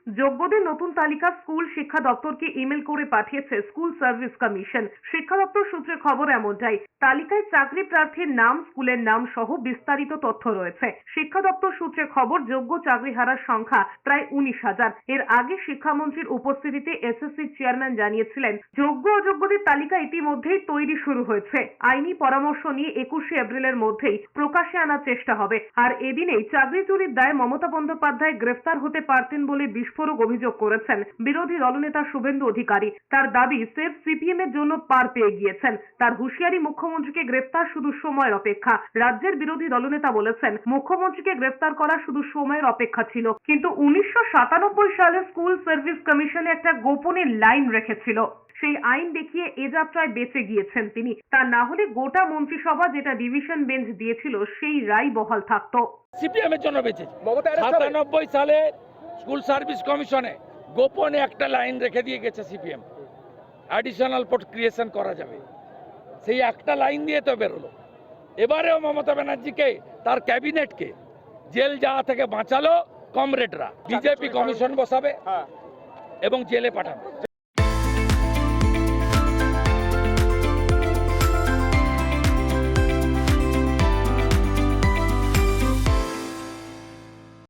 যোগ্যদের নতুন তালিকা স্কুল শিক্ষা দপ্তরকে ইমেল করে পাঠিয়েছে স্কুল সার্ভিস কমিশন। শিক্ষা দপ্তর সূত্রে খবর এমনটাই। তালিকায় চাকরি প্রার্থীর নাম, স্কুলের নাম সহ বিস্তারিত তথ্য রয়েছে। শিক্ষা দপ্তর সূত্রে খবর, যোগ্য চাকরিহারার সংখ্যা প্রায় 19,000। এর আগে শিক্ষামন্ত্রীর উপস্থিতিতে এসএসসি চেয়ারম্যান জানিয়েছিলেন, যোগ্য অযোগ্যদের তালিকা ইতিমধ্যেই তৈরি শুরু হয়েছে। আইনি পরামর্শ নিয়ে 21শে এপ্রিলের মধ্যেই প্রকাশ্যে আনার চেষ্টা হবে। আর এদিনেই চাকরি চুরির দায়ে মমতা বন্দ্যোপাধ্যায় গ্রেফতার হতে পারতেন বলে বিস্ফোরক অভিযোগ করেছেন বিরোধী দলনেতা শুভেন্দু অধিকারী। তার দাবি, সেফ সিপিএম এর জন্য পার পেয়ে গিয়েছেন। তার হুঁশিয়ারি, মুখ্যমন্ত্রীকে গ্রেফতার শুধু সময়ের অপেক্ষা। রাজ্যের বিরোধী দলনেতা বলেছেন, মুখ্যমন্ত্রীকে গ্রেফতার করা শুধু সময়ের অপেক্ষা ছিল, কিন্তু 1997 সালে স্কুল সার্ভিস কমিশনে একটা গোপনে লাইন রেখেছিল। সেই আইন দেখিয়ে এ যাত্রায় বেঁচে গিয়েছেন তিনি। তা না হলে গোটা মন্ত্রিসভা যেটা ডিভিশন বেঞ্চ দিয়েছিল সেই রায় বহাল থাকতো। সিপিএম এর জন্য বেঁচেছে। 97 সালে স্কুল সার্ভিস কমিশনে গোপনে একটা লাইন রেখে দিয়ে গেছে সিপিএম, অ্যাডিশনাল পোস্ট ক্রিয়েশন করা যাবে। সেই একটা লাইন দিয়ে তো বেরোলো। এবারেও মমতা ব্যানার্জিকে, তার ক্যাবিনেটকে জেল যাওয়া থেকে বাঁচালো কমরেডরা। বিজেপি কমিশন বসাবে এবং জেলে পাঠাবে।